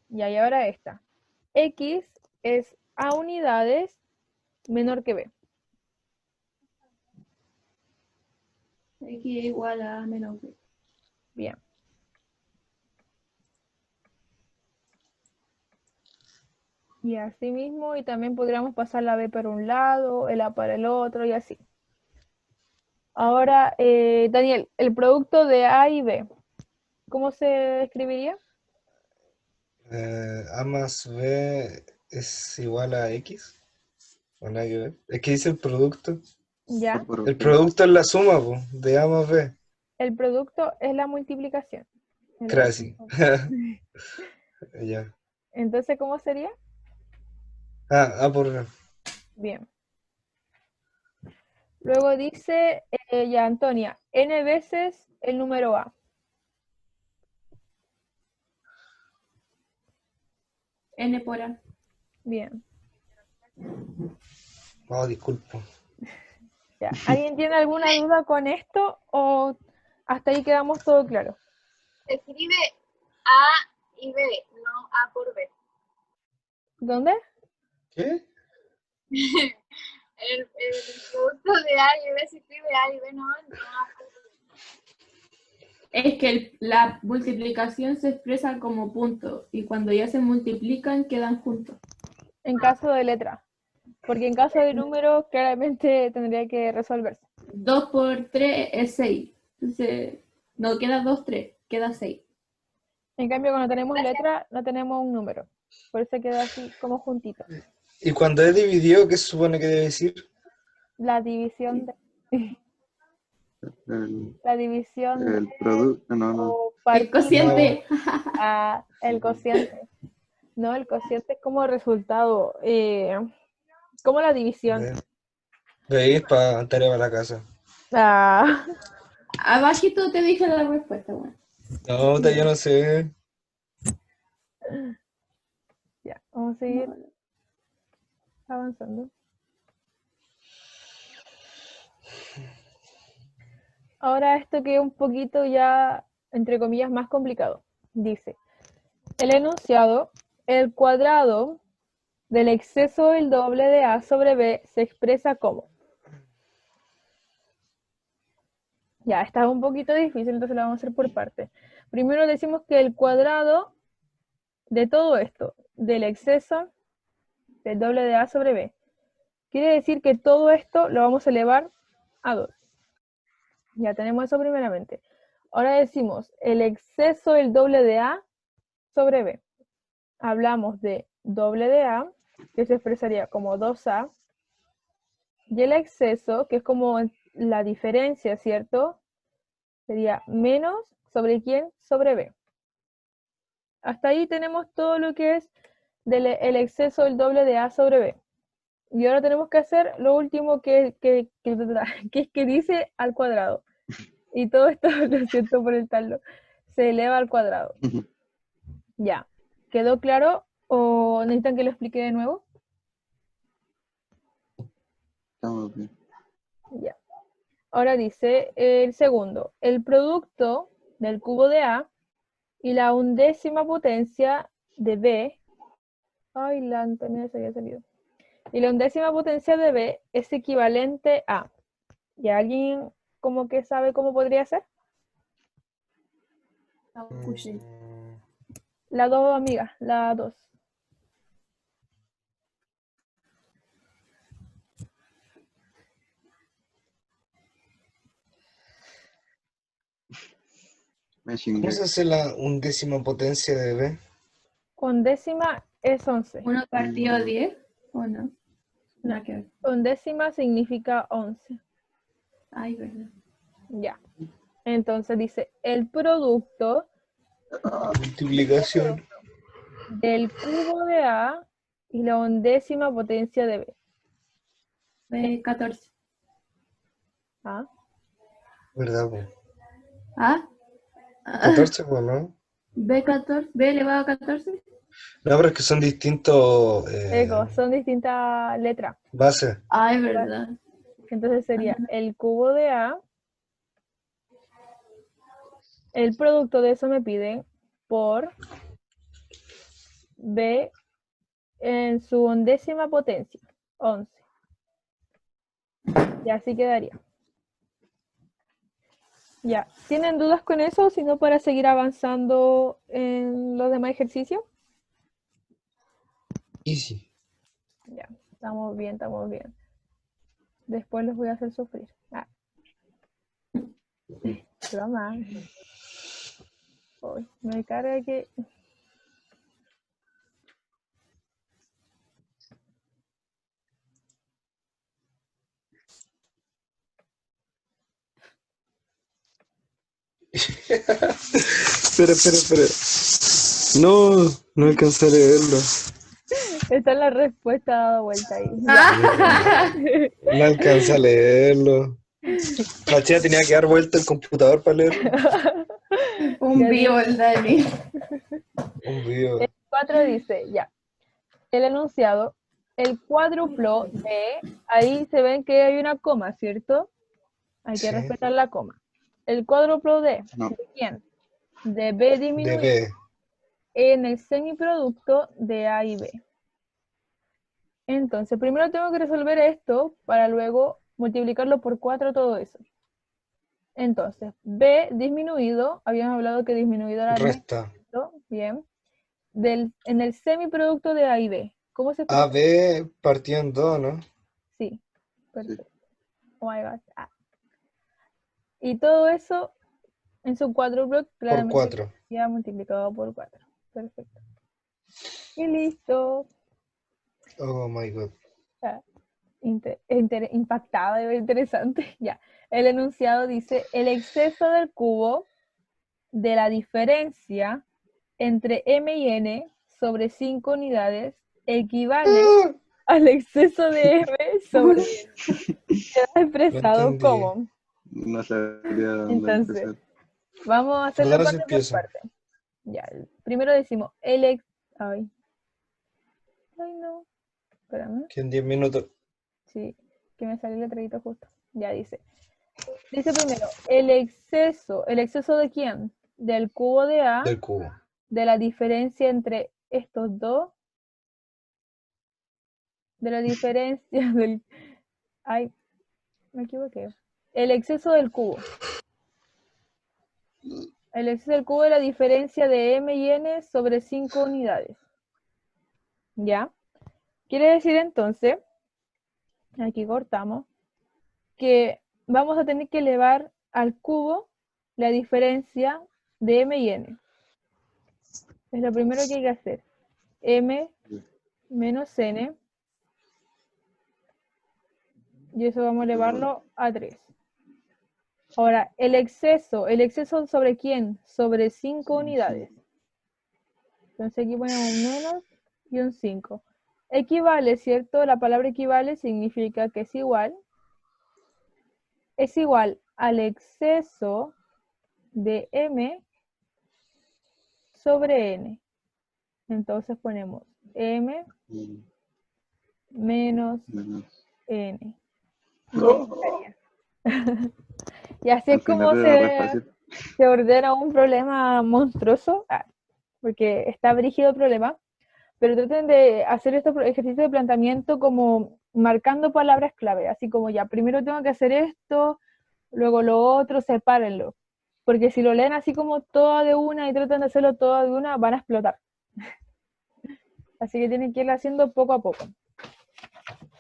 Ya, y ahora esta. X es A unidades menor que B. X es igual a menos B. Bien. Y así mismo, y también podríamos pasar la B para un lado, el A para el otro, y así. Ahora, Daniel, el producto de A y B, ¿cómo se escribiría? A más B es igual a X. ¿O nada que ver? Es que dice el producto. Ya, El producto es la suma, po, de A más B. el producto es la multiplicación. Entonces, Casi. Ya. entonces, ¿cómo sería? A por B. Bien. Luego dice, ya Antonia, n veces el número A. N por A. Bien. Oh, disculpo. Ya. ¿Alguien tiene alguna duda con esto o hasta ahí quedamos todo claro? Se escribe A y B, no A por B. ¿Dónde? ¿Qué? El producto de A y B se escribe A y B, no A por B. Es que la multiplicación se expresa como punto y cuando ya se multiplican quedan juntos. En caso de letra. Porque en caso de número, claramente tendría que resolverse. 2 por 3 es 6. Entonces, no queda 2, 3, queda 6. En cambio, cuando tenemos letra, no tenemos un número. Por eso queda así como juntito. ¿Y cuando es dividido, qué se supone que debe decir? La división de... El, La división de... el producto, no. O El partido cociente. a el cociente. No, el cociente es como resultado. Como la división. Veis para tarea para la casa. Ah, Abajito te dije la respuesta, bueno. No, yo no sé. ya, vamos a seguir avanzando. Ahora esto que es un poquito ya, entre comillas, más complicado. Dice, el enunciado, el cuadrado del exceso del doble de A sobre B se expresa como. Ya, está un poquito difícil, entonces lo vamos a hacer por partes. Primero decimos que el cuadrado de todo esto, del exceso del doble de A sobre B, quiere decir que todo esto lo vamos a elevar a 2. Ya tenemos eso primeramente. Ahora decimos el exceso del doble de A sobre B. Hablamos de doble de A, que se expresaría como 2A, y el exceso, que es como la diferencia, ¿cierto? Sería menos sobre quién, sobre B. Hasta ahí tenemos todo lo que es el exceso del doble de A sobre B. Y ahora tenemos que hacer lo último que es que dice al cuadrado. Y todo esto, lo siento por el tallo, se eleva al cuadrado. Ya. ¿Quedó claro o necesitan que lo explique de nuevo? Estamos bien. Ya. Ahora dice el segundo, el producto del cubo de A y la undécima potencia de B. Ay, la Antonia se había salido. Y la undécima potencia de B es equivalente a. ¿Y alguien como que sabe cómo podría ser? La 2, amiga, la 2. ¿Cómo se hace la undécima potencia de B? Undécima es 11. 1 partido a 10, ¿o no? Nada que ver. Undécima significa 11. Ay, verdad. Ya. Entonces dice el producto Multiplicación. del cubo de A y la undécima potencia de B. 14. ¿Ah? ¿Verdad, po? ¿Ah? 14, pues, ¿no? B14, B elevado a 14. No, pero es que son distintos Son distintas letras. bases. Ay, verdad. Entonces sería el cubo de A, el producto de eso me piden por b en su 11ª potencia, 11. Y así quedaría. Ya, ¿tienen dudas con eso? Si no, para seguir avanzando en los demás ejercicios. Easy. Ya, estamos bien, estamos bien. Después los voy a hacer sufrir. Broma. Uy, me carga que... Espera. No, no alcancé a leerlo. Está la respuesta dada vuelta ahí. No alcancé a leerlo. La chica tenía que dar vuelta el computador para leerlo. Un vivo el Dani. Un video. El 4 dice, ya, el enunciado, el cuádruplo de, ahí se ven que hay una coma, ¿cierto? Hay que Sí. respetar la coma. El cuádruplo de, No. ¿de quién? De B De disminuido B. en el semiproducto de A y B. Entonces, primero tengo que resolver esto para luego multiplicarlo por 4 todo eso. Entonces, B disminuido, habíamos hablado que disminuido era Resta. menos, bien, en el semiproducto de A y B. ¿Cómo se expresa? AB partido en 2, ¿no? Sí, perfecto. Oh my God. Y todo eso en su cuádruplo Por claramente 4. ya multiplicado por 4. Perfecto. Y listo. Oh my god. Ya. Impactada, interesante. Ya. El enunciado dice, el exceso del cubo de la diferencia entre m y n sobre 5 unidades equivale al exceso de m sobre n. Queda expresado entendí. como. No sabría dónde Entonces, empezar. vamos a hacerlo ¿Por dónde se parte por empieza? parte. Ya, primero decimos ay no, espérame. Que en 10 minutos. Sí, que me salió el letradito justo. Ya dice. Dice primero, ¿el exceso de quién? Del cubo de A, Del cubo. de la diferencia entre estos dos, de la diferencia del... Ay, me equivoqué. El exceso del cubo. El exceso del cubo de la diferencia de m y n sobre 5 unidades. ¿Ya? Quiere decir entonces, aquí cortamos, que vamos a tener que elevar al cubo la diferencia de m y n. Es lo primero que hay que hacer. M menos n. Y eso vamos a elevarlo a 3. Ahora, ¿el exceso sobre quién? Sobre 5 unidades. Entonces aquí ponemos un menos y un 5. Equivale, ¿cierto? La palabra equivale significa que es igual. Es igual al exceso de m sobre n. Entonces ponemos m menos n. Y ahí estaría. Y así es Al final como era re fácil. se ordena un problema monstruoso, porque está brígido el problema, pero traten de hacer estos ejercicios de planteamiento como marcando palabras clave, así como ya, primero tengo que hacer esto, luego lo otro, sepárenlo, porque si lo leen así como todo de una y tratan de hacerlo todo de una, van a explotar. Así que tienen que irlo haciendo poco a poco.